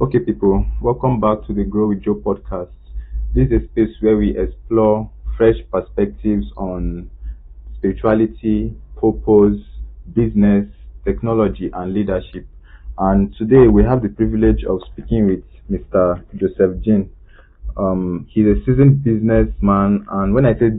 Okay, people, welcome back to the Grow with Joe podcast. This is a space where we explore fresh perspectives on spirituality, purpose, business, technology, and leadership. And today we have the privilege of speaking with Mr. Joseph Gené. He's a seasoned businessman, and when I say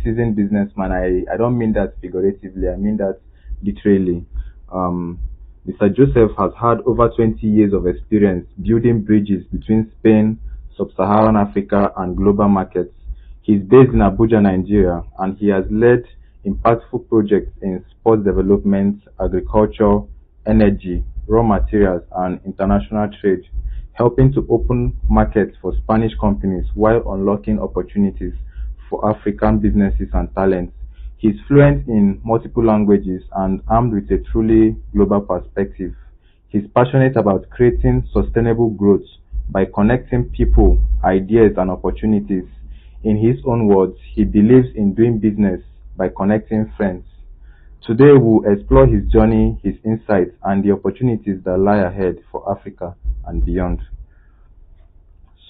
seasoned businessman, I don't mean that figuratively, I mean that literally. Um, Mr. Joseph has had over 20 years of experience building bridges between Spain, Sub-Saharan Africa, and global markets. He's based in Abuja, Nigeria, and he has led impactful projects in sports development, agriculture, energy, raw materials, and international trade, helping to open markets for Spanish companies while unlocking opportunities for African businesses and talents. He's fluent in multiple languages and armed with a truly global perspective. He's passionate about creating sustainable growth by connecting people, ideas, and opportunities. In his own words, he believes in doing business by connecting friends. Today, we'll explore his journey, his insights, and the opportunities that lie ahead for Africa and beyond.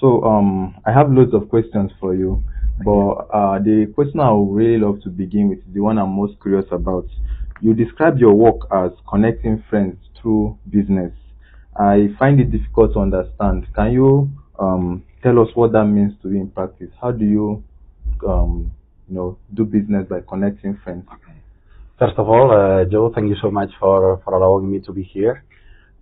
So, I have loads of questions for you, but the question I would really love to begin with is the one I'm most curious about. You described your work as connecting friends through business. I find it difficult to understand. Can you tell us what that means to you in practice? How do you, do business by connecting friends? First of all, Joe, thank you so much for allowing me to be here.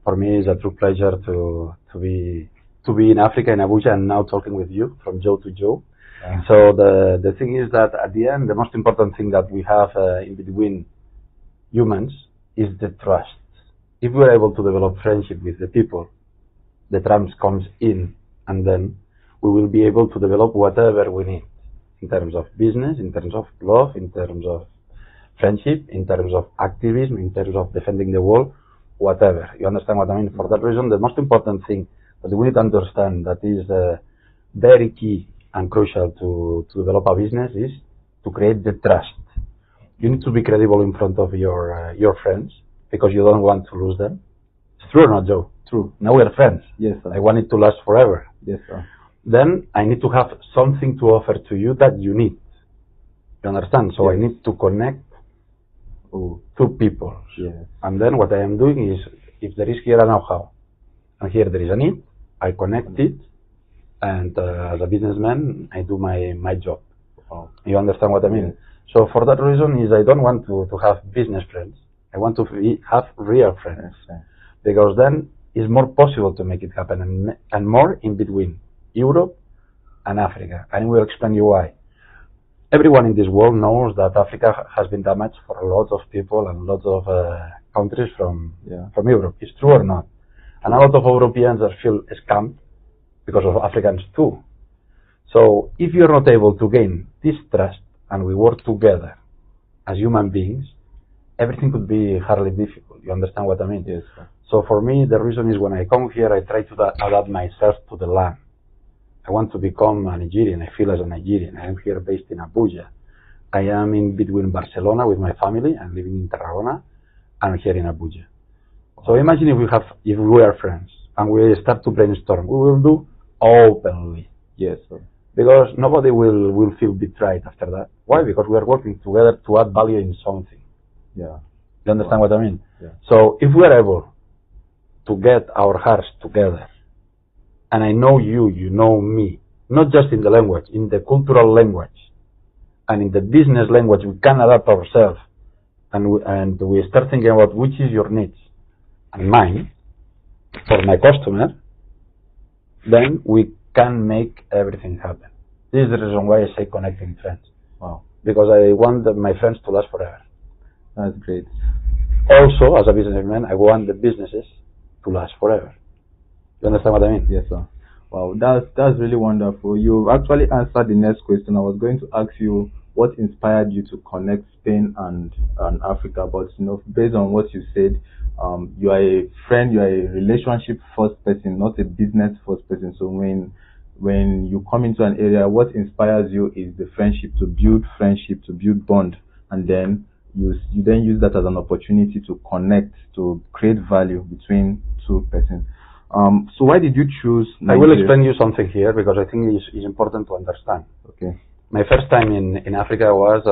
For me, it's a true pleasure to be in Africa, in Abuja, and now talking with you from Joe to Joe. Yeah. So the thing is that at the end, the most important thing that we have in between humans is the trust. If we are able to develop friendship with the people, the trust comes in, and then we will be able to develop whatever we need in terms of business, in terms of love, in terms of friendship, in terms of activism, in terms of defending the world, whatever. You understand what I mean? For that reason, the most important thing that we need to understand that is very key and crucial to develop a business is to create the trust. You need to be credible in front of your friends because you don't want to lose them. It's true or not, Joe? True. Now we are friends. Yes, sir. I want it to last forever. Yes, sir. Then I need to have something to offer to you that you need. You understand? So Yes. I need to connect two people. Yes. And then what I am doing is, if there is here a know-how, and here there is a need, I connect it, and as a businessman, I do my job. Wow. You understand what I mean? Yes. So for that reason is I don't want to have business friends. I want to have real friends. Okay. Because then it's more possible to make it happen, and more in between Europe and Africa. And I will explain you why. Everyone in this world knows that Africa has been damaged for a lot of people and lots of countries from Europe. It's true or not? And a lot of Europeans are feel scammed because of Africans too. So if you're not able to gain this trust and we work together as human beings, everything could be hardly difficult. You understand what I mean? Yes, sir. So for me, the reason is when I come here, I try to adapt myself to the land. I want to become a Nigerian. I feel as a Nigerian. I am here based in Abuja. I am in between Barcelona with my family. I'm living in Tarragona. I'm here in Abuja. So imagine if we are friends and we start to brainstorm. We will do openly. Yes, sir. Because nobody will feel betrayed after that. Why? Because we are working together to add value in something. Yeah. You understand what I mean? Yeah. So if we are able to get our hearts together, and I know you know me, not just in the language, in the cultural language, and in the business language, we can adapt ourselves, and we start thinking about which is your needs and mine for my customer, then we can make everything happen. This is the reason why I say connecting friends. Wow. Because I want my friends to last forever. That's great. Also, as a businessman, I want the businesses to last forever. You understand what I mean? Yes, sir. Wow, that's really wonderful. You actually answered the next question. I was going to ask you what inspired you to connect Spain and Africa, but based on what you said, you are a friend, you are a relationship first person, not a business first person. So when you come into an area, what inspires you is the friendship, to build bond, and then you then use that as an opportunity to connect, to create value between two persons. So why did you choose I will Nigeria? explain you something here because I think it's important to understand. Okay. My first time in Africa was,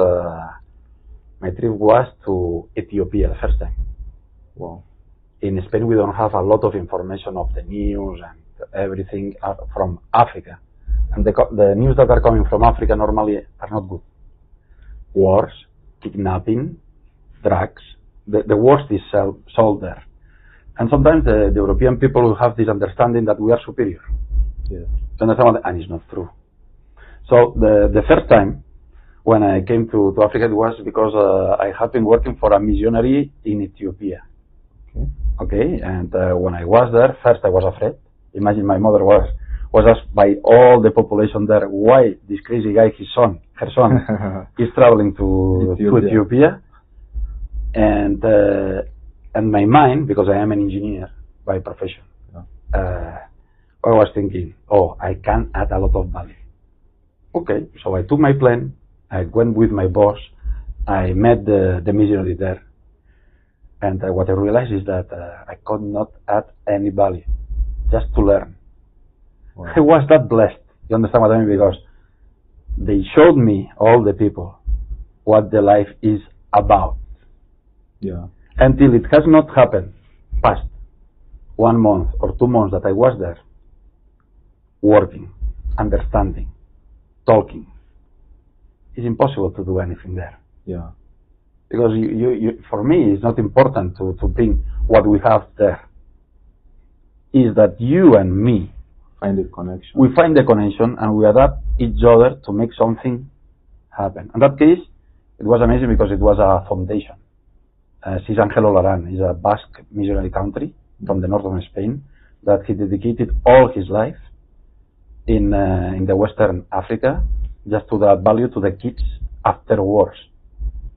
my trip was to Ethiopia the first time. Wow. In Spain we don't have a lot of information of the news and everything from Africa. And the news that are coming from Africa normally are not good. Wars, kidnapping, drugs, the worst is sold there. And sometimes the European people will have this understanding that we are superior. Yeah. And it's not true. So the first time when I came to Africa, it was because I had been working for a missionary in Ethiopia. Okay, and when I was there, first I was afraid. Imagine my mother was asked by all the population there why this crazy guy, her son, is traveling to Ethiopia. And my mind, because I am an engineer by profession, I was thinking, oh, I can add a lot of value. Okay, so I took my plane, I went with my boss, I met the missionary there, and what I realized is that I could not add any value, just to learn. Wow. I was that blessed, you understand what I mean? Because they showed me, all the people, what the life is about. Yeah. Until it has not happened, past 1 month or 2 months that I was there, working, understanding, talking, it's impossible to do anything there. Yeah. Because for me, it's not important to bring what we have there. Is that you and me find a connection. We find the connection and we adapt each other to make something happen. In that case, it was amazing because it was a foundation. Sis Angelo Laran is a Basque missionary country from the north of Spain that he dedicated all his life in the Western Africa just to add value to the kids after wars.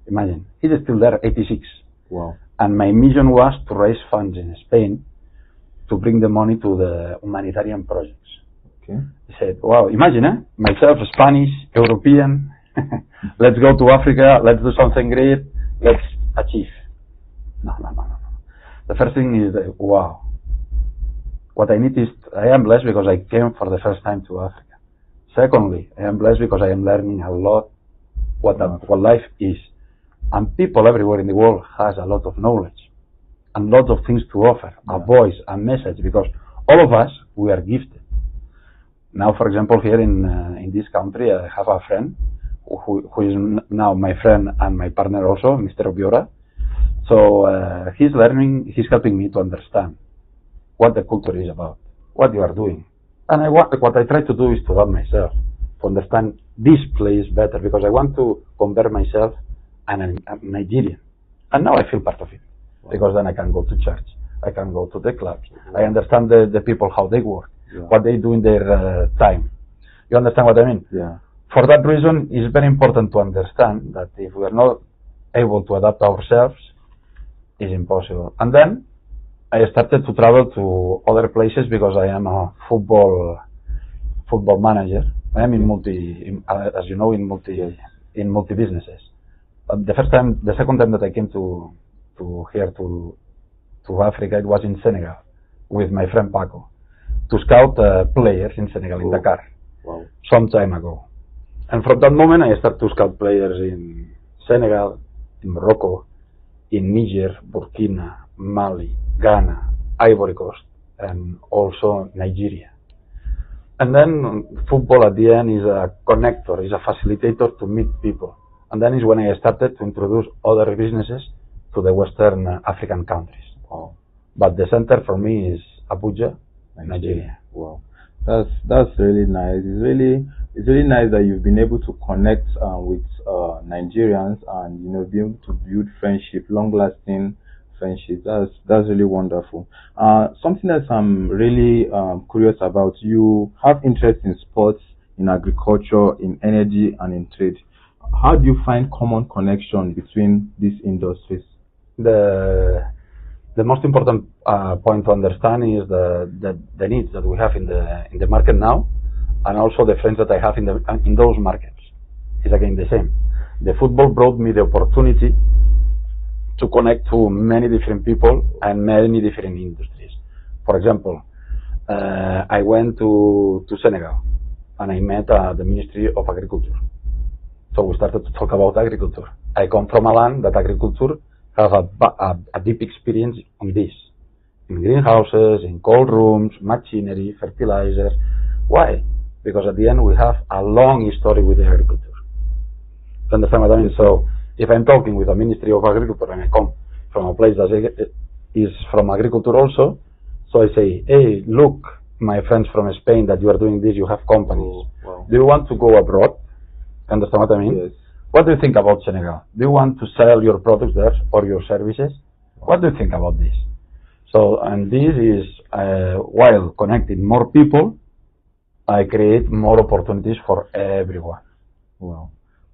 Imagine, he's still there, 86. Wow. And my mission was to raise funds in Spain to bring the money to the humanitarian projects. Okay. He said, wow, imagine, myself, Spanish, European, let's go to Africa, let's do something great, let's achieve. No. The first thing is, wow, what I need is, I am blessed because I came for the first time to Africa. Secondly, I am blessed because I am learning a lot what life is. And people everywhere in the world has a lot of knowledge and lots of things to offer, a voice, a message, because all of us, we are gifted. Now, for example, here in this country, I have a friend who is now my friend and my partner also, Mr. Obiora. So he's helping me to understand what the culture is about, what you are doing. And what I try to do is to love myself, to understand this place better, because I want to convert myself and I'm Nigerian. And now I feel part of it, because then I can go to church, I can go to the clubs, I understand the people, how they work, what they do in their time. You understand what I mean? Yeah. For that reason, it's very important to understand that if we are not able to adapt ourselves, it's impossible. And then I started to travel to other places because I am a football manager. I am as you know, in multi businesses. The second time that I came to Africa, it was in Senegal with my friend Paco to scout players in Senegal, in Dakar, some time ago. And from that moment, I started to scout players in Senegal, in Morocco, in Niger, Burkina, Mali, Ghana, Ivory Coast, and also Nigeria. And then football at the end is a connector, is a facilitator to meet people. And then is when I started to introduce other businesses to the Western African countries. Wow. But the center for me is Abuja, Nigeria. Wow, that's really nice. It's really nice that you've been able to connect with Nigerians and be able to build friendship, long-lasting friendship. That's really wonderful. Something that I'm really curious about. You have interest in sports, in agriculture, in energy, and in trade. How do you find common connection between these industries? The most important point to understand is the needs that we have in the market now, and also the friends that I have in those markets. It's again the same. The football brought me the opportunity to connect to many different people and many different industries. For example, I went to Senegal and I met the Ministry of Agriculture. So we started to talk about agriculture. I come from a land that agriculture have a deep experience on this. In greenhouses, in cold rooms, machinery, fertilizers. Why? Because at the end we have a long history with the agriculture. You understand what I mean? So if I'm talking with the Ministry of Agriculture and I come from a place that is from agriculture also, so I say, hey, look, my friends from Spain, that you are doing this, you have companies. Oh, wow. Do you want to go abroad? Understand what I mean? Yes. What do you think about Senegal? Do you want to sell your products there or your services? What do you think about this? So, and this is, while connecting more people, I create more opportunities for everyone. Wow.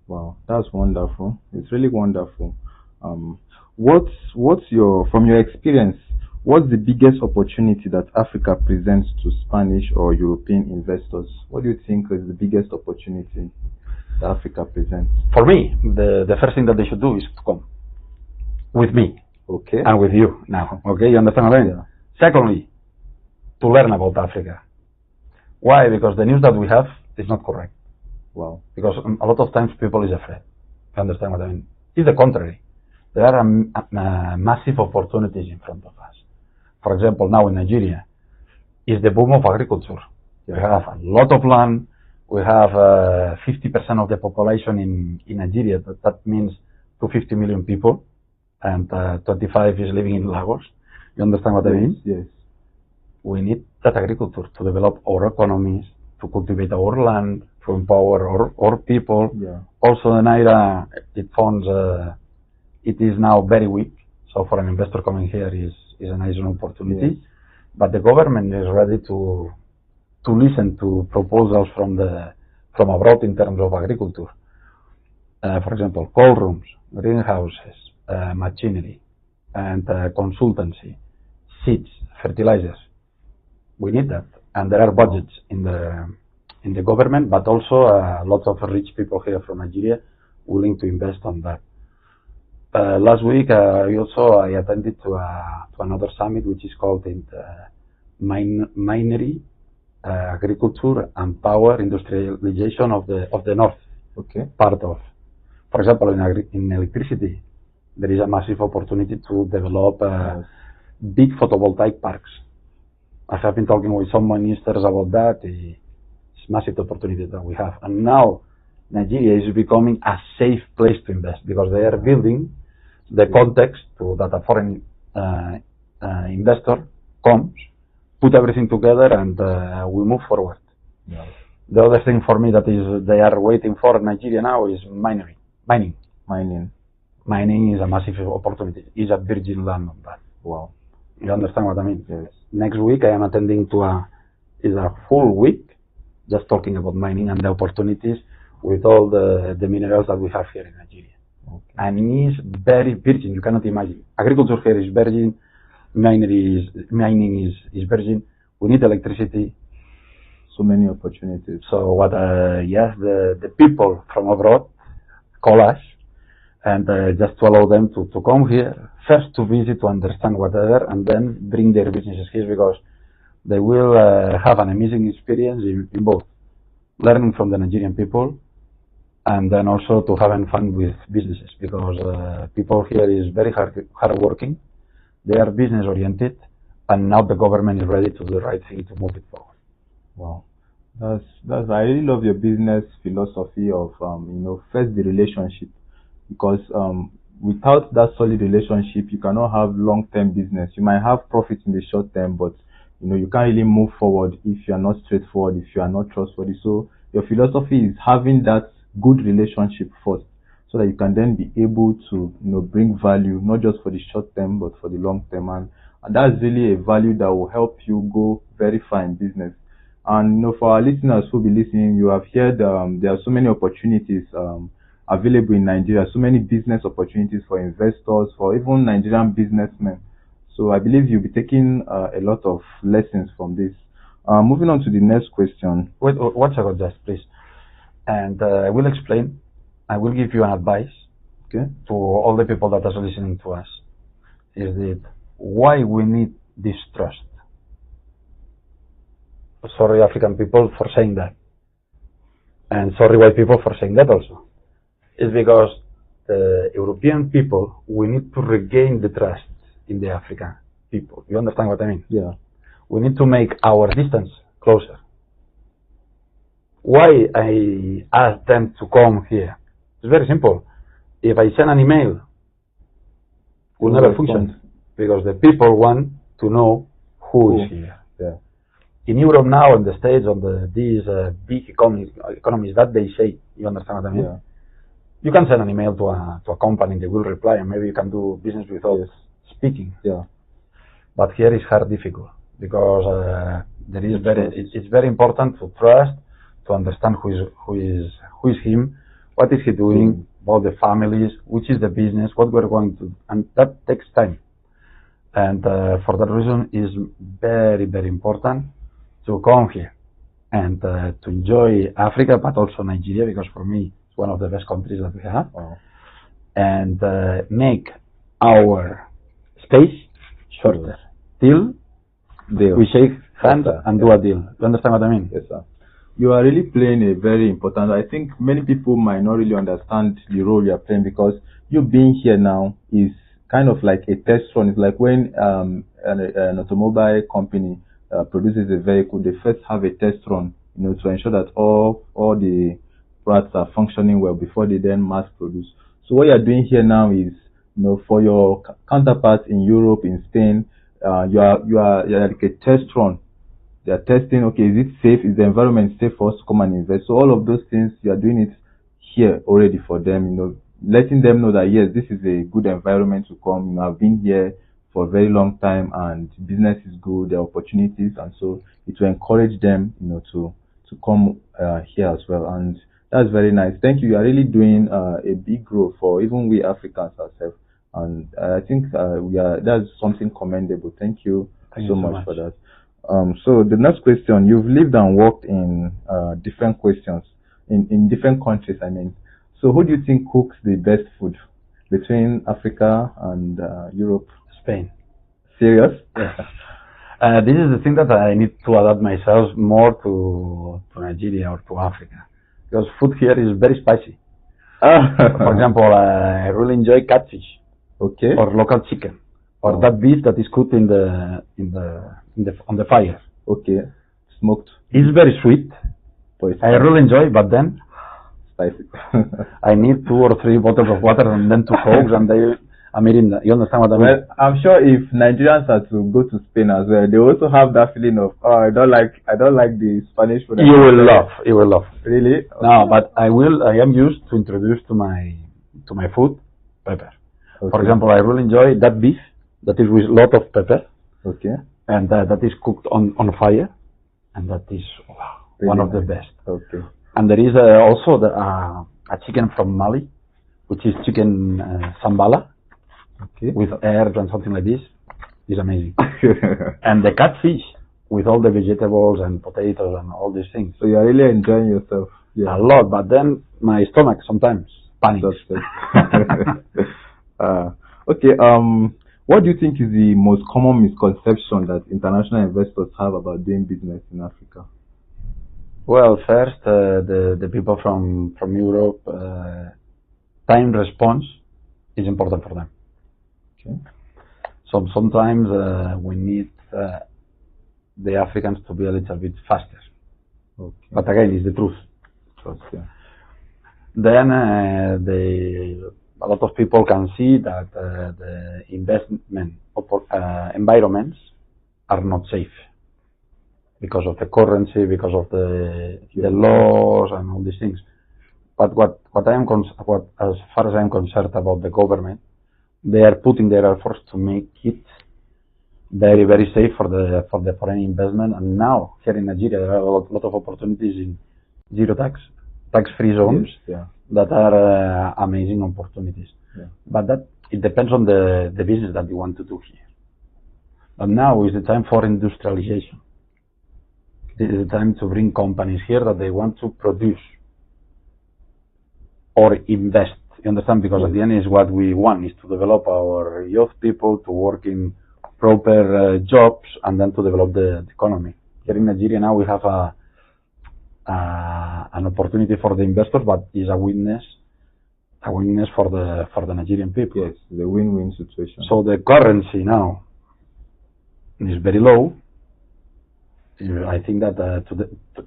Wow. That's wonderful. It's really wonderful. What's your, from your experience, what's the biggest opportunity that Africa presents to Spanish or European investors? What do you think is the biggest opportunity that Africa presents? For me, the first thing that they should do is to come with me. Okay. And with you now. Okay, you understand what I mean? Yeah. Secondly, to learn about Africa. Why? Because the news that we have is not correct. Wow. Because a lot of times people is afraid. You understand what I mean? It's the contrary. There are massive opportunities in front of us. For example, now in Nigeria, is the boom of agriculture. Yeah. We have a lot of land. We have 50% of the population in Nigeria. That means to 50 million people. And 25 is living in Lagos. You understand what I mean? Yes. We need that agriculture to develop our economies, to cultivate our land, to empower our people. Yeah. Also, the Naira, it funds, it is now very weak. So for an investor coming here is a nice opportunity. Yes. But the government is ready to listen to proposals from abroad in terms of agriculture. For example, cold rooms, greenhouses, machinery, and consultancy, seeds, fertilizers. We need that, and there are budgets in the government, but also lots of rich people here from Nigeria willing to invest on that. Last week, I attended to another summit, which is called Minery, Agriculture and Power Industrialization of the North. Okay. Part of, for example, in electricity, there is a massive opportunity to develop big photovoltaic parks. I have been talking with some ministers about that. It's massive opportunity that we have. And now Nigeria is becoming a safe place to invest because they are building the context to that a foreign investor comes, put everything together, and we move forward. Yeah. The other thing for me that is they are waiting for Nigeria now is mining. Mining is a massive opportunity. It's a virgin land on that. Wow. You understand what I mean? Yes. Next week I am attending to a full week just talking about mining and the opportunities with all the minerals that we have here in Nigeria. Okay. And it's very virgin. You cannot imagine. Agriculture here is virgin. Mining is virgin. We need electricity. So many opportunities. So what? Yes, the people from abroad call us, and just to allow them to come here, first to visit, to understand whatever, and then bring their businesses here because they will have an amazing experience in both learning from the Nigerian people and then also to having fun with businesses because people here is very hard working. They are business oriented, and now the government is ready to do the right thing to move it forward. Wow, that's I really love your business philosophy of first the relationship, because without that solid relationship you cannot have long-term business. You might have profit in the short term, but you can't really move forward if you are not straightforward, if you are not trustworthy. So your philosophy is having that good relationship first, so that you can then be able to bring value not just for the short term but for the long term, and that's really a value that will help you go very far in business. And for our listeners who will be listening, you have heard there are so many opportunities available in Nigeria, so many business opportunities for investors, for even Nigerian businessmen. So I believe you'll be taking a lot of lessons from this. Moving on to the next question. Wait, 1 second, just please. And I will explain. I will give you an advice to all the people that are listening to us. Is that why we need this trust? sorry African people for saying that, and sorry white people for saying that also. It's because the European people, we need to regain the trust in the African people. You understand what I mean? Yeah. We need to make our distance closer. Why I ask them to come here? It's very simple. If I send an email, it will never function, because the people want to know who is here. Yeah. In Europe now, in the States, on these big economies that they say, you understand what I mean? Yeah. You can send an email to a company, they will reply, and maybe you can do business without speaking. Yeah. But here is hard, difficult, because it's very important to trust, to understand who is him, what is he doing, about the families, which is the business, what we're going to do, and that takes time. And for that reason, it's very, very important to come here and to enjoy Africa, but also Nigeria, because for me, it's one of the best countries that we have. Wow. And make our space shorter till we shake hands and do a deal. You understand what I mean? Yes, sir. You are really playing a very important. I think many people might not really understand the role you are playing, because you being here now is kind of like a test run. It's like when an automobile company produces a vehicle, they first have a test run, to ensure that all the parts are functioning well before they then mass produce. So what you are doing here now is, for your counterparts in Europe, in Spain, you are like a test run. They are testing, okay, is it safe? Is the environment safe for us to come and invest? So all of those things, you are doing it here already for them, letting them know that, yes, this is a good environment to come. I've been here for a very long time and business is good, there are opportunities, and so it will encourage them, to come here as well. And that's very nice. Thank you. You are really doing a big growth for even we Africans ourselves. And I think that's something commendable. Thank you so much for that. So the next question, you've lived and worked in different in different countries, I mean. So who do you think cooks the best food between Africa and Europe? Spain. Serious? Yes. This is the thing that I need to adapt myself more to Nigeria or to Africa, because food here is very spicy. For example, I really enjoy catfish, okay, or local chicken, or that beef that is cooked on the fire. Okay, smoked. It's very sweet. I really enjoy, but then spicy. I need 2 or 3 bottles of water and then 2 Cokes, and I'm eating that. You understand what I mean? Well, I'm sure if Nigerians are to go to Spain as well, they also have that feeling of, I don't like the Spanish food. You will love. Really? Okay. No, but I am used to introduce to my food pepper. Okay. For example, I really enjoy that beef that is with a lot of pepper. Okay. And that is cooked on fire, and that is one of the best. Okay. And there is also a chicken from Mali, which is chicken sambala, okay, with herbs and something like this. It's amazing. And the catfish with all the vegetables and potatoes and all these things. So you are really enjoying yourself. Yeah. A lot, but then my stomach sometimes panics. Okay. What do you think is the most common misconception that international investors have about doing business in Africa? Well, first, the people from Europe, time response is important for them. Okay. So sometimes we need the Africans to be a little bit faster. Okay. But again, it's the truth. Okay. Then a lot of people can see that the investment environments are not safe because of the currency, because of the laws and all these things. But as far as I'm concerned about the government, they are putting their efforts to make it very, very safe for the foreign investment. And now here in Nigeria, there are a lot of opportunities in zero tax-free zones. Yes, that are amazing opportunities. Yeah. But it depends on the business that you want to do here. But now is the time for industrialization. This is the time to bring companies here that they want to produce or invest. You understand? Because at the end is what we want, is to develop our youth people to work in proper jobs and then to develop the economy. Here in Nigeria now we have an opportunity for the investors, but is a witness for the Nigerian people. Yes, the win-win situation. So the currency now is very low. I think that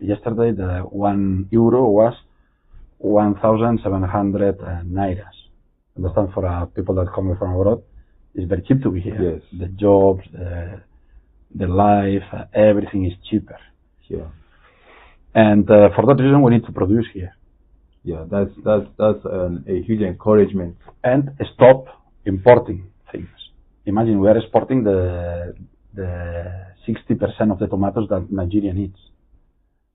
yesterday the €1 was 1,700 nairas. Understand, for people that come from abroad, it's very cheap to be here. Yes. The jobs, the life, everything is cheaper. Yeah. And for that reason, we need to produce here. Yeah, that's a huge encouragement. And stop importing things. Imagine we are exporting the 60% of the tomatoes that Nigeria needs,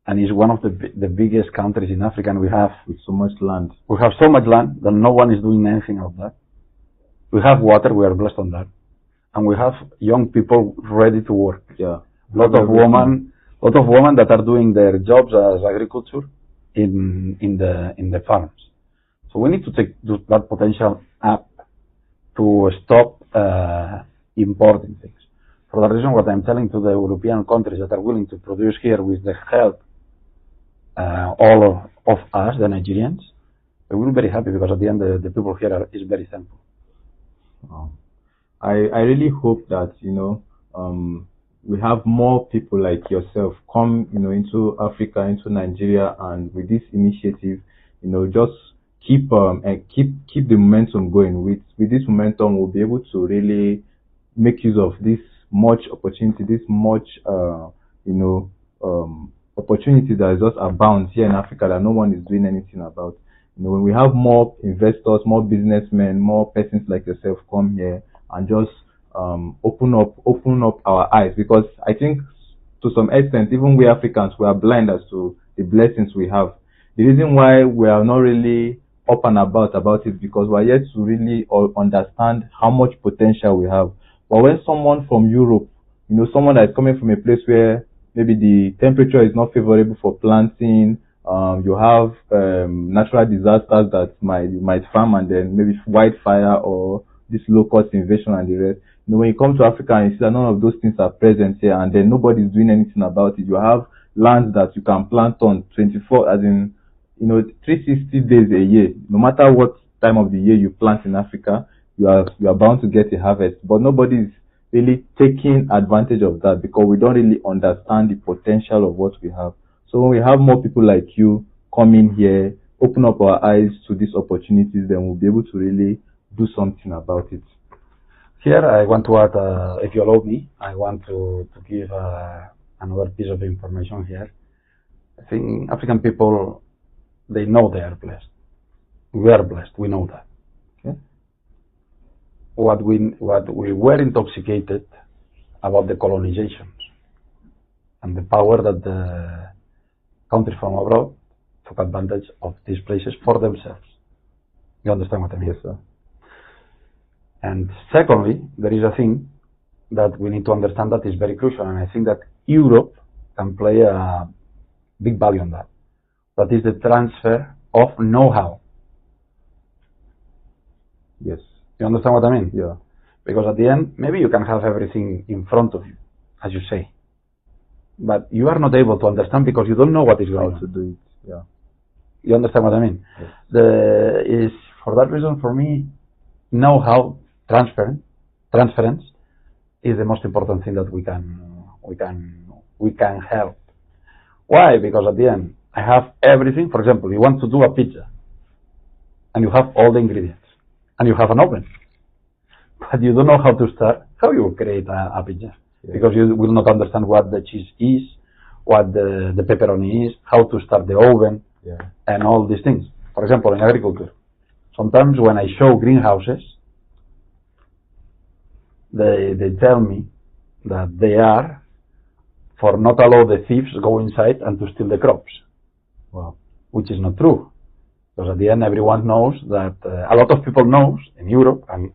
and is one of the biggest countries in Africa. And we have with so much land. We have so much land that no one is doing anything of that. We have water. We are blessed on that, and we have young people ready to work. Yeah, lot of women that are doing their jobs as agriculture in the farms. So we need to take that potential up to stop importing things. For that reason, what I'm telling to the European countries that are willing to produce here with the help all of us, the Nigerians, we will be very happy, because at the end the people here is very thankful. I really hope that we have more people like yourself come into Africa, into Nigeria, and with this initiative, just keep the momentum going. With this momentum, we'll be able to really make use of this much opportunity, this much opportunity that is just abound here in Africa that no one is doing anything about. When we have more investors, more businessmen, more persons like yourself come here and just open up our eyes, because I think to some extent, even we Africans, we are blind as to the blessings we have. The reason why we are not really up and about it, because we are yet to really understand how much potential we have. But when someone from Europe, someone that is coming from a place where maybe the temperature is not favorable for planting, you have natural disasters that might farm, and then maybe wildfire or this locust invasion and the rest. When you come to Africa and you see that none of those things are present here, and then nobody is doing anything about it, you have lands that you can plant on 360 days a year. No matter what time of the year you plant in Africa, you are bound to get a harvest. But nobody is really taking advantage of that, because we don't really understand the potential of what we have. So when we have more people like you come in here, open up our eyes to these opportunities, then we'll be able to really do something about it. Here I want to add, if you allow me, I want to give another piece of information here. I think African people, they know they are blessed. We are blessed, we know that. Okay? What we were intoxicated about the colonizations and the power that the countries from abroad took advantage of these places for themselves. You understand what I mean? Yes, sir. And secondly, there is a thing that we need to understand that is very crucial, and I think that Europe can play a big value on that. That is the transfer of know-how. Yes. You understand what I mean? Yeah. Because at the end, maybe you can have everything in front of you, as you say, but you are not able to understand because you don't know what is going on. How to do it. Yeah. You understand what I mean? Yes. Is for that reason, for me, know-how transference is the most important thing that we can help. Why? Because at the end, I have everything. For example, you want to do a pizza, and you have all the ingredients, and you have an oven, but you don't know how to start. How you create a pizza? Yeah. Because you will not understand what the cheese is, what the pepperoni is, how to start the oven, yeah, and all these things. For example, in agriculture, sometimes when I show greenhouses, they tell me that they are for not allow the thieves go inside and to steal the crops. Wow. Which is not true. Because at the end, everyone knows that, a lot of people knows in Europe, and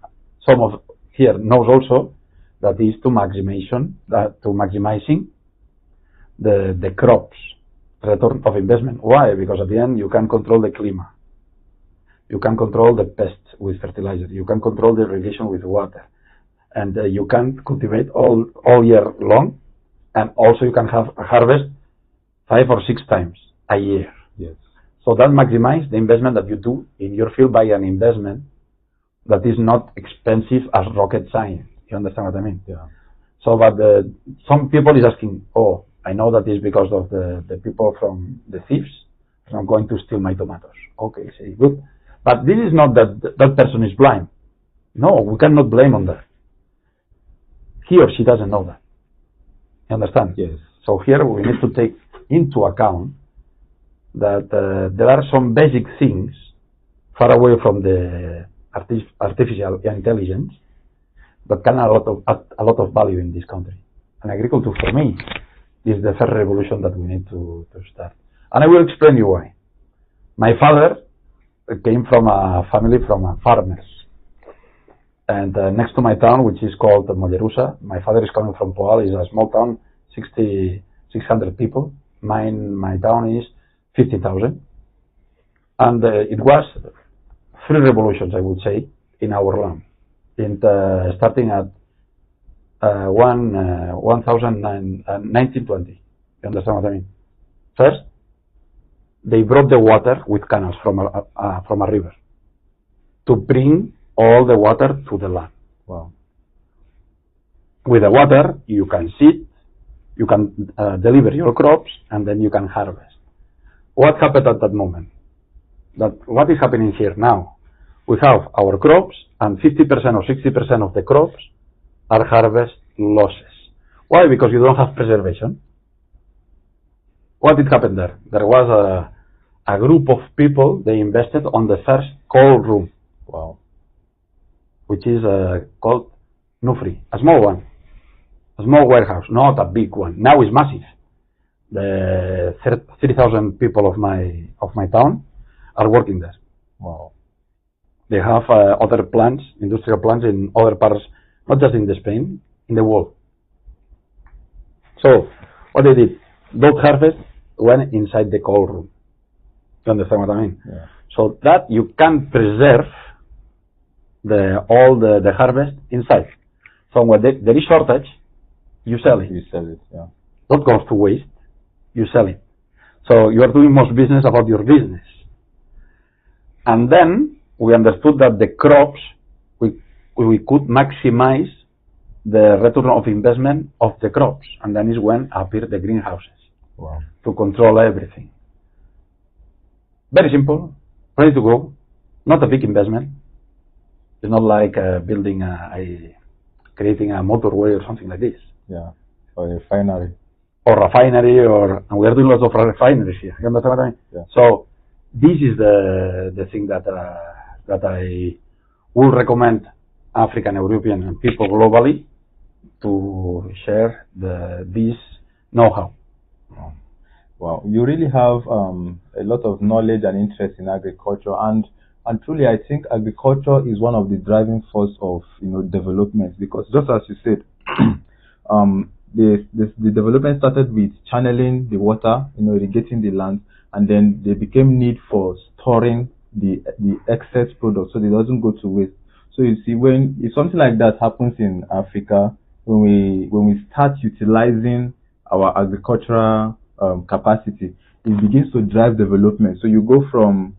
some of here knows also, that is to maximizing the crops return of investment. Why? Because at the end, you can control the climate. You can control the pests with fertilizer. You can control the irrigation with water. And you can cultivate all year long, And also you can have a harvest 5 or 6 times a year. Yes. So that maximizes the investment that you do in your field by an investment that is not expensive as rocket science. You understand what I mean? Yeah. So, but some people is asking, oh, I know that is because of the people from the thieves are going to steal my tomatoes. Okay, say good. But this is not that person is blind. No, we cannot blame on that. He or she doesn't know that. You understand? Yes. So here we need to take into account that there are some basic things far away from the artificial intelligence that can add a lot of value in this country. And agriculture, for me, is the first revolution that we need to start. And I will explain you why. My father came from a family from farmers. And next to my town, which is called Mollerussa, my father is coming from Poal. It's a small town, 600 people. My town is 50,000. And it was 3 revolutions, I would say, in our land. Starting at 1920. You understand what I mean? First, they brought the water with canals from a river to bring all the water to the land. Wow. With the water, you can seed, you can deliver your crops, and then you can harvest. What happened at that moment? What is happening here now? We have our crops, and 50% or 60% of the crops are harvest losses. Why? Because you don't have preservation. What did happen there? There was a group of people, they invested on the first cold room. Wow. Which is called Nufri, a small one, a small warehouse, not a big one. Now it's massive. The 3,000 people of my town are working there. Wow. They have other plants, industrial plants in other parts, not just in Spain, in the world. So what they did, those harvest went inside the cold room. You understand what I mean? Yeah. So that you can preserve all the harvest inside. So when there is shortage, you sell it. You sell it, yeah. Not goes to waste, you sell it. So you are doing most business about your business. And then we understood that the crops, we could maximize the return of investment of the crops. And then is when appeared the greenhouses. Wow. To control everything. Very simple, ready to go, not a big investment. It's not like creating a motorway or something like this. Yeah, or a refinery. And we are doing lots of refineries here. You understand what I mean? Yeah. So this is the thing that I would recommend African, European people globally to share this know-how. Wow, you really have a lot of knowledge and interest in agriculture, and truly, I think agriculture is one of the driving force of development, because just as you said, the development started with channeling the water, irrigating the land, and then there became need for storing the excess product so it doesn't go to waste. So you see, if something like that happens in Africa, when we start utilizing our agricultural capacity, it begins to drive development. So you go from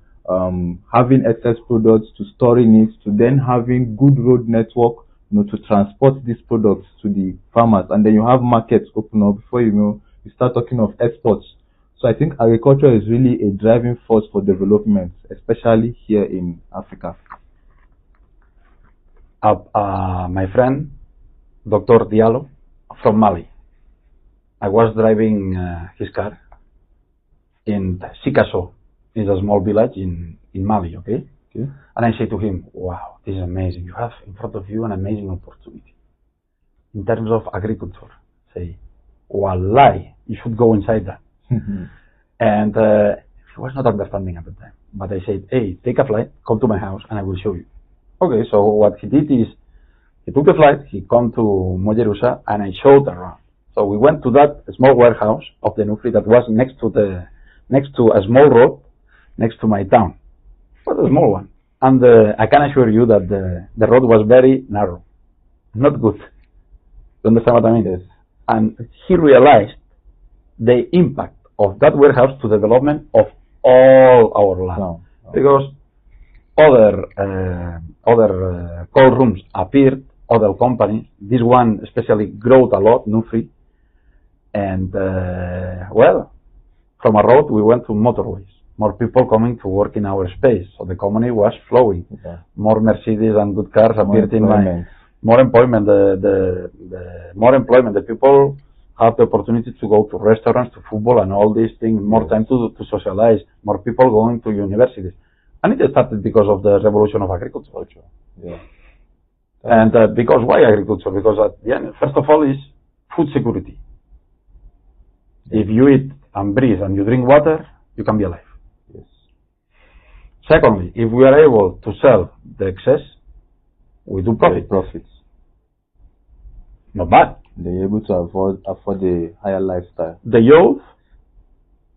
having excess products to storing it to then having good road network, to transport these products to the farmers, and then you have markets open up before you start talking of exports. So I think agriculture is really a driving force for development, especially here in Africa. My friend, Dr. Diallo, from Mali. I was driving his car in Sikasso, is a small village in Mali, okay? And I say to him, wow, this is amazing. You have in front of you an amazing opportunity. In terms of agriculture, say, wallahi, you should go inside that. And he was not understanding at the time. But I said, hey, take a flight, come to my house, and I will show you. Okay, so what he did is, he took the flight, he come to Mollerussa, and I showed around. So we went to that small warehouse of the Nufri that was next to a small road, next to my town. But a small one. And I can assure you that the road was very narrow. Not good. You understand what I mean? Yes. And he realized the impact of that warehouse to the development of all our land. Wow. Because other cold rooms appeared, other companies. This one especially growed a lot, Nufri. And well, from a road we went to motorways. More people coming to work in our space, so the economy was flowing. Okay. More Mercedes and good cars appeared in my. More employment. The more employment. The people have the opportunity to go to restaurants, to football, and all these things. More Yes. time to socialize. More people going to universities. And it started because of the revolution of agriculture. Yeah. And because why agriculture? Because at the end, first of all, is food security. If you eat and breathe and you drink water, you can be alive. Yes. Secondly, if we are able to sell the excess, we do profit. Profits. Not bad. They're able to afford a higher lifestyle. The youth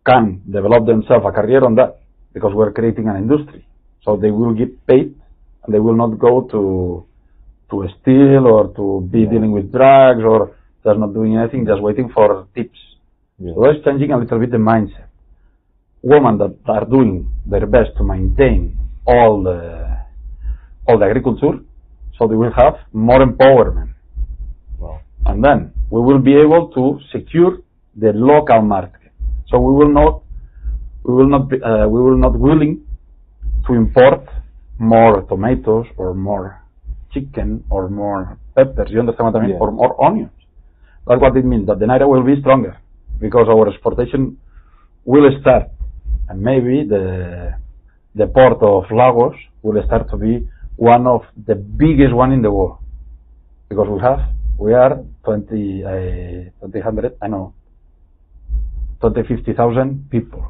can develop themselves a career on that because we're creating an industry. So they will get paid and they will not go to steal or to be dealing with drugs or just not doing anything, just waiting for tips. Yes. So that's changing a little bit the mindset. Women that are doing their best to maintain all the agriculture, so they will have more empowerment. Wow. And then we will be able to secure the local market. So we will not willing to import more tomatoes or more chicken or more peppers. You understand what I mean? Yes. Or more onions. That's what it means. That the naira will be stronger because our exportation will start, and maybe the port of Lagos will start to be one of the biggest one in the world because we are 50,000 people.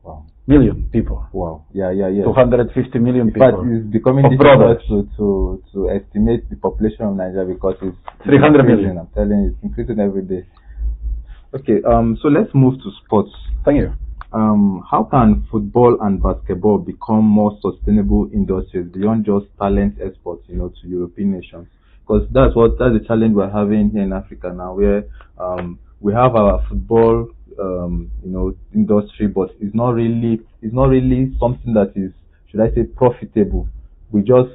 Wow. Million people. Wow. Yeah. 250 million people. But it's becoming difficult to estimate the population of Nigeria because it's 300 increasing. million. I'm telling you, it's increasing every day. Okay. So let's move to sports. Thank you. How can football and basketball become more sustainable industries beyond just talent exports, to European nations? Because that's the challenge we're having here in Africa now, where we have our football, industry, but it's not really something that is, should I say, profitable. We just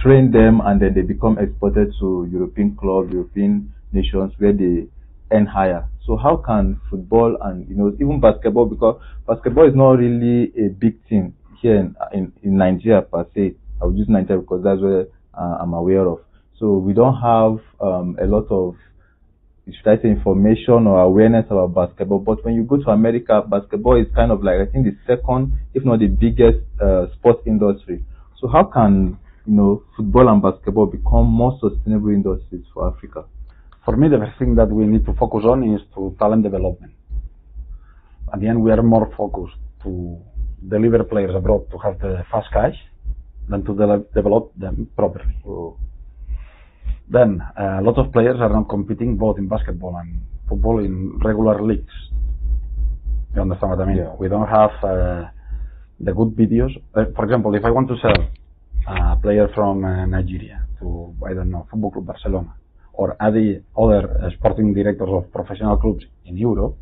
train them and then they become exported to European clubs, European nations where they earn higher. So how can football and even basketball, because basketball is not really a big thing here in Nigeria per se. I would use Nigeria because that's where I'm aware of. So we don't have a lot of, should I say, information or awareness about basketball. But when you go to America, basketball is kind of like, I think, the second, if not the biggest sports industry. So how can football and basketball become more sustainable industries for Africa? For me, the first thing that we need to focus on is to talent development. At the end, we are more focused to deliver players abroad to have the fast cash than to develop them properly. Oh. Then, a lot of players are not competing both in basketball and football in regular leagues. You understand what I mean? Yeah. We don't have the good videos. For example, if I want to sell a player from Nigeria to, I don't know, Football Club Barcelona, or other sporting directors of professional clubs in Europe,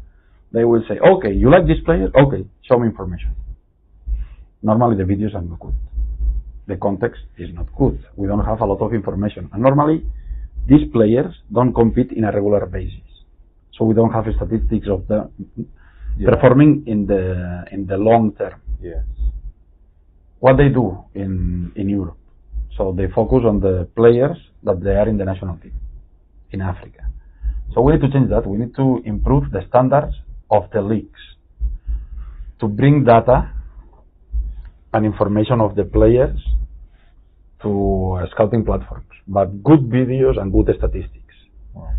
they will say, okay, you like this player? Okay, show me information. Normally the videos are not good. The context is not good. We don't have a lot of information. And normally these players don't compete in a regular basis. So we don't have statistics of them performing in the long term. Yes. What they do in Europe. So they focus on the players that they are in the national team in Africa. So we need to change that. We need to improve the standards of the leagues to bring data and information of the players to scouting platforms, but good videos and good statistics. Wow.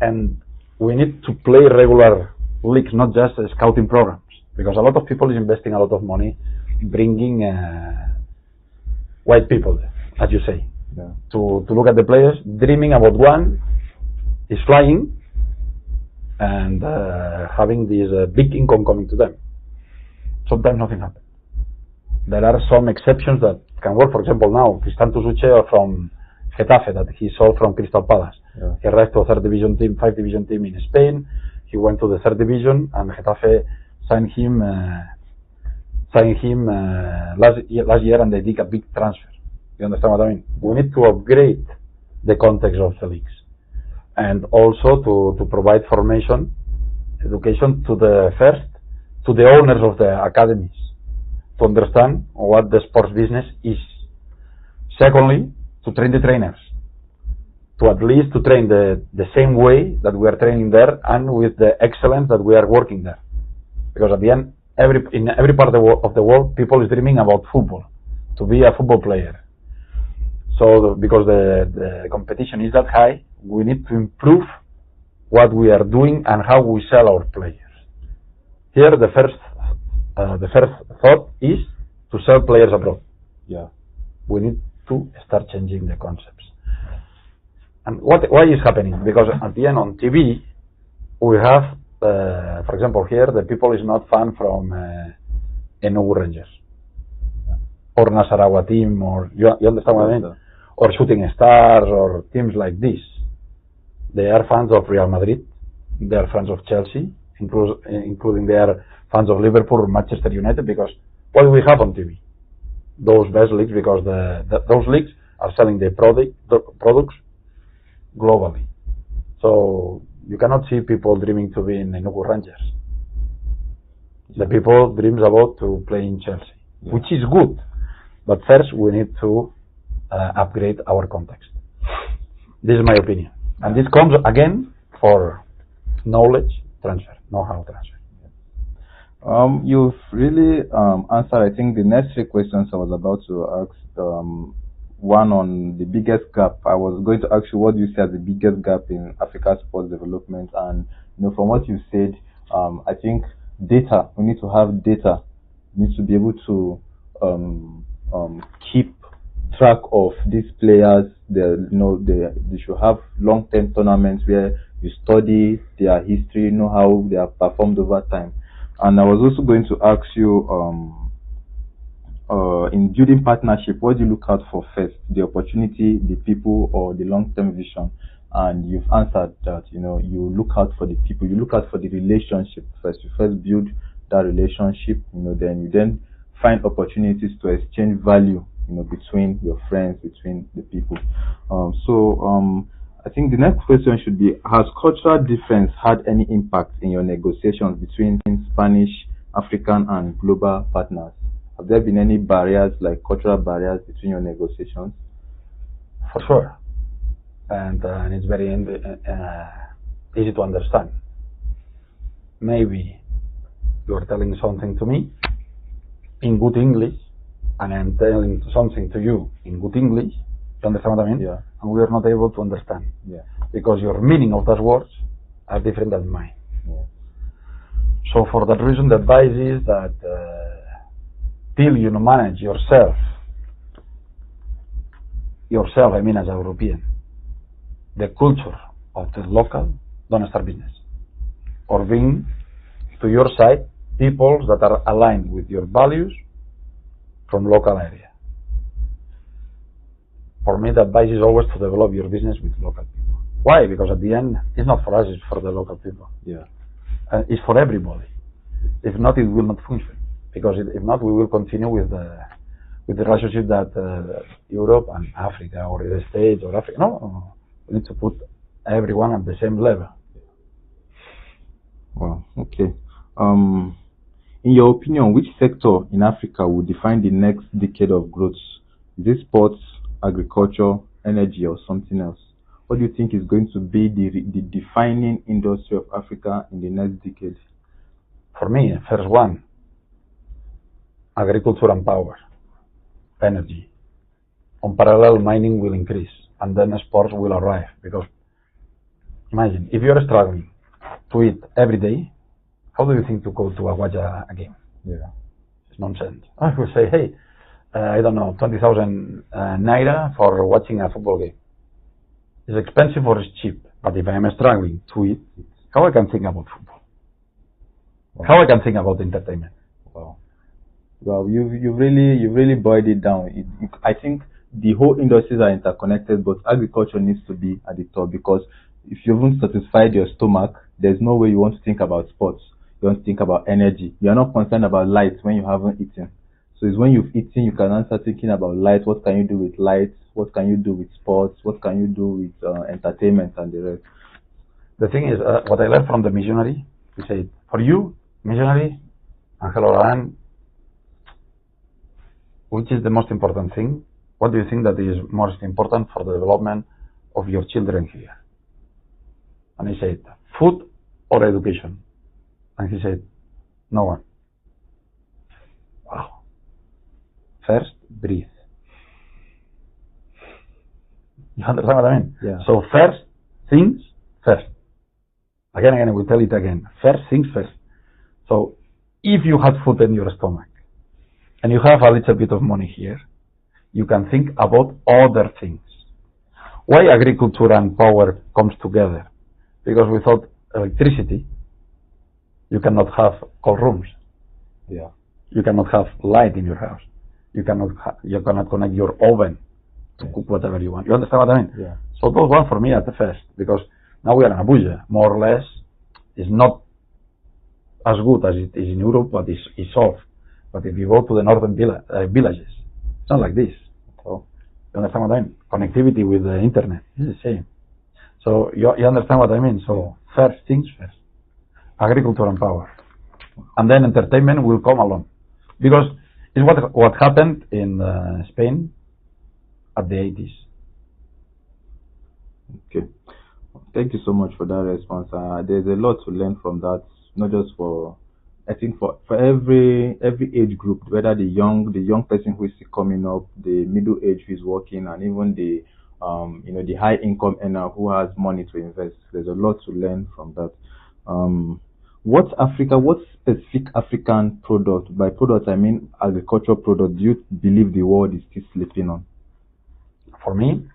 And we need to play regular leagues, not just scouting programs, because a lot of people is investing a lot of money bringing white people, as you say, to look at the players, dreaming about one is flying and having this big income coming to them. Sometimes nothing happens. There are some exceptions that can work. For example, now Cristian Tusuche from Getafe, that he sold from Crystal Palace. Yeah. He arrived to a third division team, 5 division team in Spain. He went to the third division, and Getafe signed him last year, and they did a big transfer. You understand what I mean? We need to upgrade the context of the leagues, and also to provide formation, education to the owners of the academies, to understand what the sports business is. Secondly, to train the trainers, to at least to train the same way that we are training there and with the excellence that we are working there. Because at the end, in every part of the world, people is dreaming about football, to be a football player. So because the competition is that high, we need to improve what we are doing and how we sell our players. Here, the first thought is to sell players abroad. Yeah. We need to start changing the concepts. And why is happening? Because at the end on TV, we have, for example, here the people is not fan from Enugu Rangers or Nasarawa team, or you understand what I mean? Or Shooting Stars or teams like this. They are fans of Real Madrid. They are fans of Chelsea, including they are fans of Liverpool or Manchester United, because what do we have on TV? Those best leagues, because those leagues are selling their products globally. So you cannot see people dreaming to be in Enugu Rangers. The people dreams about to play in Chelsea, which is good. But first we need to upgrade our context. This is my opinion. And this comes again for knowledge transfer, know-how transfer. You've really answered, I think, the next 3 questions I was about to ask. One on the biggest gap. I was going to ask you, what do you see as the biggest gap in Africa's sports development? And from what you said, I think data. We need to have data. We need to be able to keep track of these players. They should have long-term tournaments where you study their history, know how they have performed over time. And I was also going to ask you, in building partnership, what do you look out for first? The opportunity, the people, or the long-term vision? And you've answered that, you look out for the people, you look out for the relationship first. You first build that relationship, then you find opportunities to exchange value, between your friends, between the people. I think the next question should be, has cultural difference had any impact in your negotiations between Spanish, African, and global partners? Have there been any barriers, like cultural barriers, between your negotiations? For sure. And it's very easy to understand. Maybe you're telling something to me in good English, and I'm telling something to you in good English. You understand what I mean? Yeah. And we are not able to understand. Yeah. Because your meaning of those words are different than mine. Yeah. So for that reason, the advice is that till you manage yourself, I mean as a European, the culture of the local, don't start business. Or bring to your side people that are aligned with your values from local area. For me, the advice is always to develop your business with local people. Why? Because at the end, it's not for us, it's for the local people. Yeah. It's for everybody. If not, it will not function. Because if not, we will continue with the relationship that Europe and Africa, or the States, or Africa. No. We need to put everyone at the same level. Wow. Okay. In your opinion, which sector in Africa will define the next decade of growth? Is it sports, agriculture, energy, or something else? What do you think is going to be the defining industry of Africa in the next decade? For me, first one, agriculture and power, energy. On parallel, mining will increase, and then sports will arrive. Because imagine, if you are struggling to eat every day, how do you think to go to Abuja again? Yeah. It's nonsense. I will say, hey, I don't know, 20,000 naira for watching a football game. It's expensive or it's cheap. But if I am struggling to eat, how I can think about football? Wow. How I can think about entertainment? Wow. Well, you've really boiled it down. I think the whole industries are interconnected, but agriculture needs to be at the top, because if you haven't satisfied your stomach, there's no way you want to think about sports. You want to think about energy. You are not concerned about light when you haven't eaten. So it's when you've eaten you can start thinking about light. What can you do with light? What can you do with sports? What can you do with entertainment and the rest? The thing is, what I learned from the missionary, he said, for you, missionary, Angelo Ryan, which is the most important thing? What do you think that is most important for the development of your children here? And he said, food or education? And he said, no one. Wow. First, breathe. You understand what I mean? Yeah. So first things first. Again, I will tell it again. First things first. So if you have food in your stomach and you have a little bit of money here, you can think about other things. Why agriculture and power comes together? Because without electricity, you cannot have cold rooms. Yeah. You cannot have light in your house. You cannot connect your oven to cook whatever you want. You understand what I mean? Yeah. So those one for me at the first, because now we are in Abuja, more or less. It's not as good as it is in Europe, but it's solved. But if you go to the northern villages, it's not like this. So you understand what I mean? Connectivity with the internet is the same. So you understand what I mean? So first things first. Agriculture and power. And then entertainment will come along. Because it's what happened in Spain at the 80s. Okay. Thank you so much for that response. There's a lot to learn from that, not just for, I think for every age group, whether the young person who is coming up, the middle age who is working, and even the the high income earner who has money to invest. There's a lot to learn from that. What specific African product, by product I mean agricultural product, do you believe the world is still sleeping on? For me,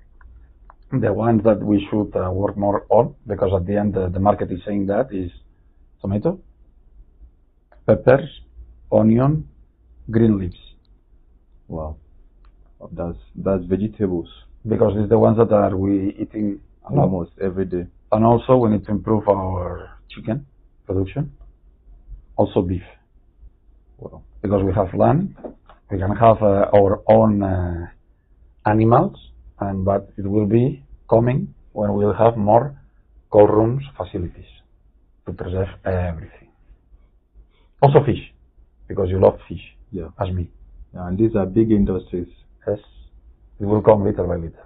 the ones that we should work more on, because at the end the market is saying that, is tomato, peppers, onion, green leaves. Wow, that's vegetables. Because it's the ones that are we eating almost every day. And also we need to improve our chicken production, also beef. Wow. Because we have land, we can have our own animals, but it will be coming when we'll have more cold rooms facilities to preserve everything. Also fish, because you love fish, yeah, as me. Yeah, and these are big industries. Yes, it will come little by little.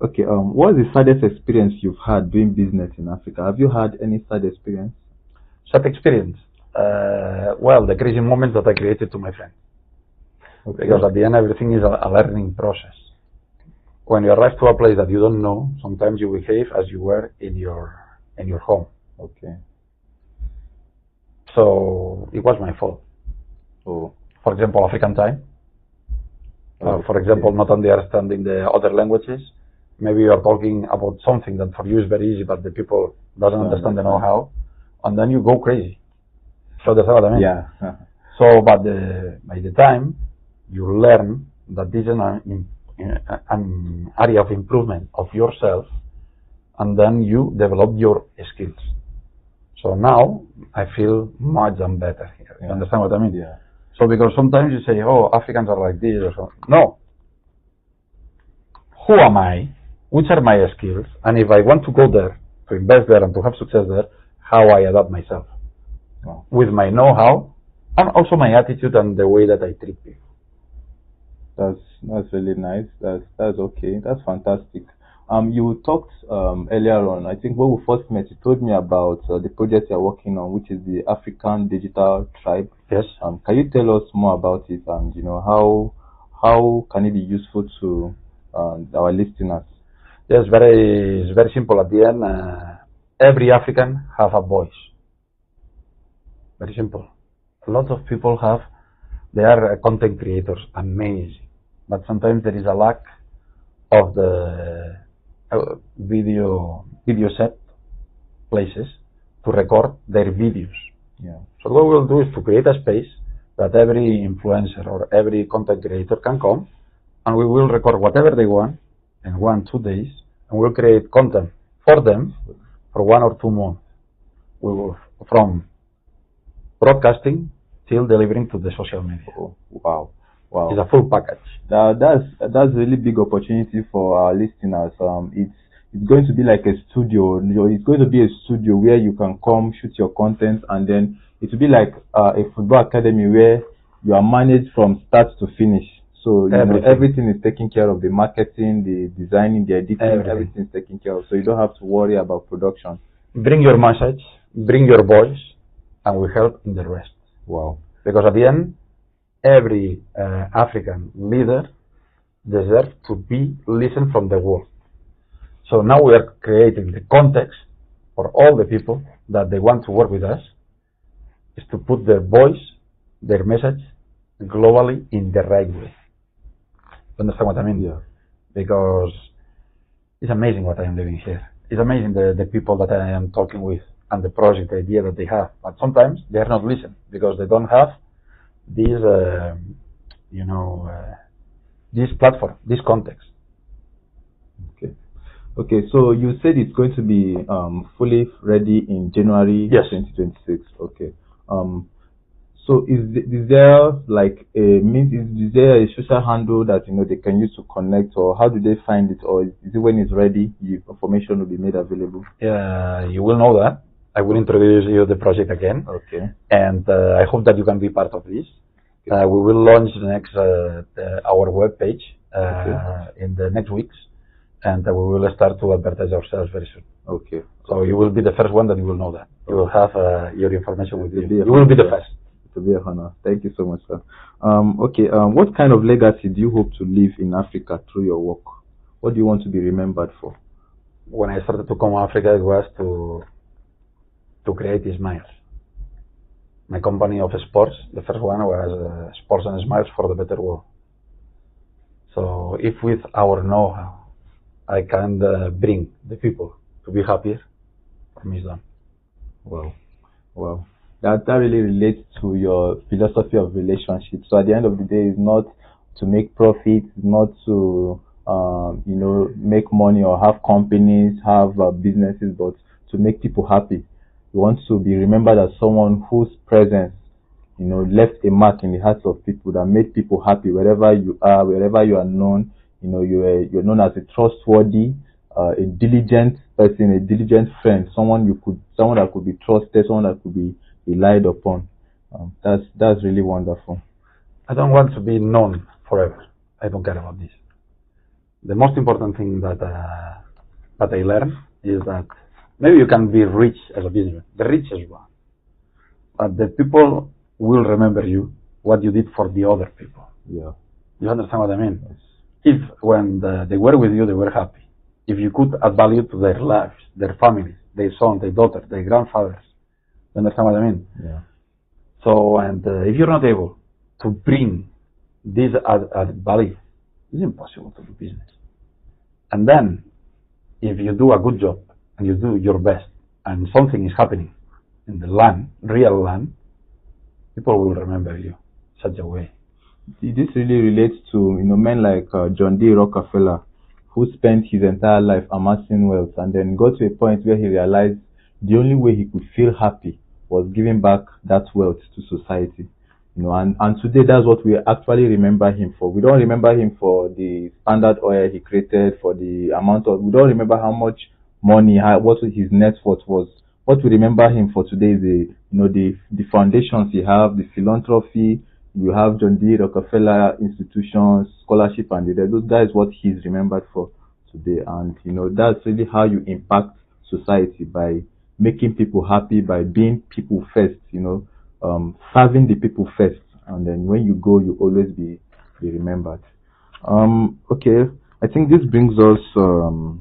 Okay, what is the saddest experience you've had doing business in Africa? Have you had any sad experience? Sad experience? Well, the crazy moments that I created to my friend. Okay. Because at the end, everything is a learning process. When you arrive to a place that you don't know, sometimes you behave as you were in your home. Okay. So it was my fault. Oh. For example, African time. For example, not understanding the other languages. Maybe you are talking about something that for you is very easy, but the people doesn't understand the know-how, and then you go crazy. So that's what I mean. Yeah. So, but by the time you learn that this is an area of improvement of yourself, and then you develop your skills. So now I feel much better here. You understand what I mean? Yeah. So because sometimes you say, oh, Africans are like this or so. No. Who am I? Which are my skills? And if I want to go there, to invest there and to have success there, how I adapt myself. Wow. With my know-how and also my attitude and the way that I treat people. That's really nice. That's okay. That's fantastic. You talked earlier on, I think when we first met, you told me about the project you're working on, which is the African Digital Tribe. Yes. Can you tell us more about it, and how can it be useful to our listeners? Yes, it's very simple. At the end, every African have a voice. Very simple. A lot of people they are content creators, amazing, but sometimes there is a lack of the video set places to record their videos. Yeah. So what we'll do is to create a space that every influencer or every content creator can come and we will record whatever they want in 1-2 days, and we'll create content for them for 1 or 2 months. We will from broadcasting till delivering to the social media. Oh, wow. Wow. It's a full package. That's really big opportunity for our listeners. It's going to be like a studio. It's going to be a studio where you can come shoot your content, and then it will be like a football academy where you are managed from start to finish. So everything is taken care of. The marketing, the designing, the editing, everything is taken care of. So you don't have to worry about production. Bring your message, bring your voice, and we help in the rest. Wow. Because at the end, every African leader deserves to be listened from the world. So now we are creating the context for all the people that they want to work with us, is to put their voice, their message globally in the right way. You understand what I mean? Yeah. Because it's amazing what I am doing here. It's amazing the people that I am talking with and the project idea that they have. But sometimes they are not listening because they don't have this, this platform, this context. Okay, so you said it's going to be fully ready in January 2026. Okay. So is there like is there a social handle that they can use to connect, or how do they find it, or is it when it's ready, the information will be made available? Yeah, you will know that. I will introduce you the project again. Okay. And I hope that you can be part of this. Okay. We will launch next our web page in the next weeks, and we will start to advertise ourselves very soon. Okay. So you will be the first one that you will know that. You will have your information with you. You will be the first. To be a honor. Thank you so much, sir. Okay. What kind of legacy do you hope to leave in Africa through your work? What do you want to be remembered for? When I started to come to Africa, it was to create smiles. My company of sports, the first one was Sports and Smiles for the Better World. So if with our know-how I can bring the people to be happier, for me it's done. Wow. Wow. That really relates to your philosophy of relationships. So at the end of the day, it's not to make profit, it's not to make money or have companies, have businesses, but to make people happy. You want to be remembered as someone whose presence, left a mark in the hearts of people, that made people happy wherever you are, wherever you are known. You're known as a trustworthy, a diligent person, a diligent friend, someone that could be trusted, someone that could be relied upon. That's really wonderful. I don't want to be known forever. I don't care about this. The most important thing that I learned is that maybe you can be rich as a businessman, the richest one, but the people will remember you, what you did for the other people. Yeah. You understand what I mean? Yes. If when they were with you, they were happy. If you could add value to their lives, their families, their sons, their daughters, their grandfathers, you understand what I mean? Yeah. So, and if you're not able to bring this added value, it's impossible to do business. And then, if you do a good job and you do your best, and something is happening in the land, real land, people will remember you such a way. This really relates to men like John D. Rockefeller, who spent his entire life amassing wealth, and then got to a point where he realized the only way he could feel happy was giving back that wealth to society. And today that's what we actually remember him for. We don't remember him for the Standard Oil he created, for the amount of. We don't remember how much money, what his net worth was. What we remember him for today is the foundations he have, the philanthropy. You have John D. Rockefeller institutions, scholarship, and that is what he's remembered for today. And that's really how you impact society, by making people happy, by being people first. Serving the people first, and then when you go, you always be remembered. Okay, I think this brings us to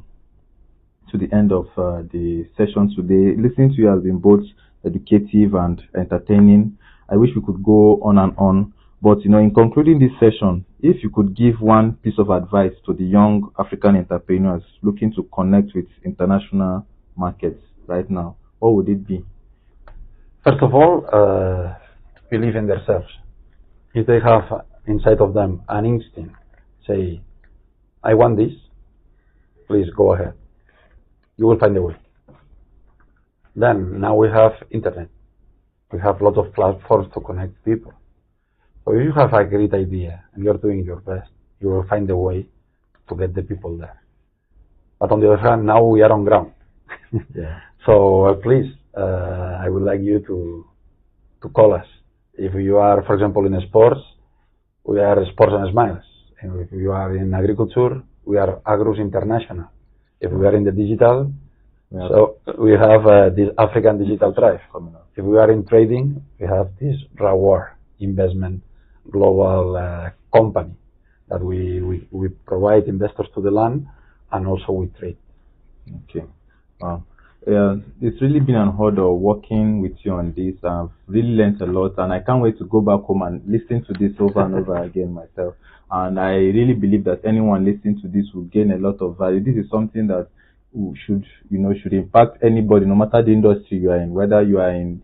the end of the session today. Listening to you has been both educative and entertaining. I wish we could go on and on, but in concluding this session, if you could give one piece of advice to the young African entrepreneurs looking to connect with international markets right now, what would it be? First of all, believe in themselves. If they have inside of them an instinct, say, I want this, please go ahead. You will find a way. Then now we have internet. We have a lot of platforms to connect people. So if you have a great idea and you're doing your best, you will find a way to get the people there. But on the other hand, now we are on ground. Yeah. So please, I would like you to call us. If you are, for example, in sports, we are Sports and Smiles. And if you are in agriculture, we are Agrus International. If we are in the digital, so we have this African Digital Drive. If we are in trading, we have this Reward investment global company that we provide investors to the land, and also we trade. Okay. Wow. It's really been an honor working with you on this. I've really learned a lot, and I can't wait to go back home and listen to this over and over again myself. And I really believe that anyone listening to this will gain a lot of value. This is something that should impact anybody, no matter the industry you are in, whether you are in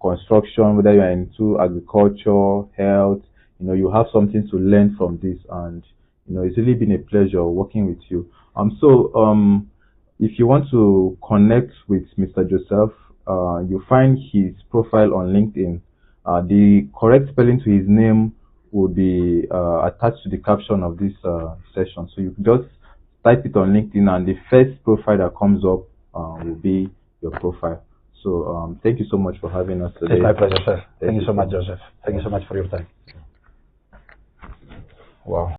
construction, whether you are into agriculture, health. You have something to learn from this, and it's really been a pleasure working with you. If you want to connect with Mr. Joseph, you find his profile on LinkedIn. The correct spelling to his name will be attached to the caption of this session. So you just type it on LinkedIn, and the first profile that comes up will be your profile. So thank you so much for having us today. It's my pleasure, sir. Thank you so much, Joseph. Thank you so much for your time. Wow.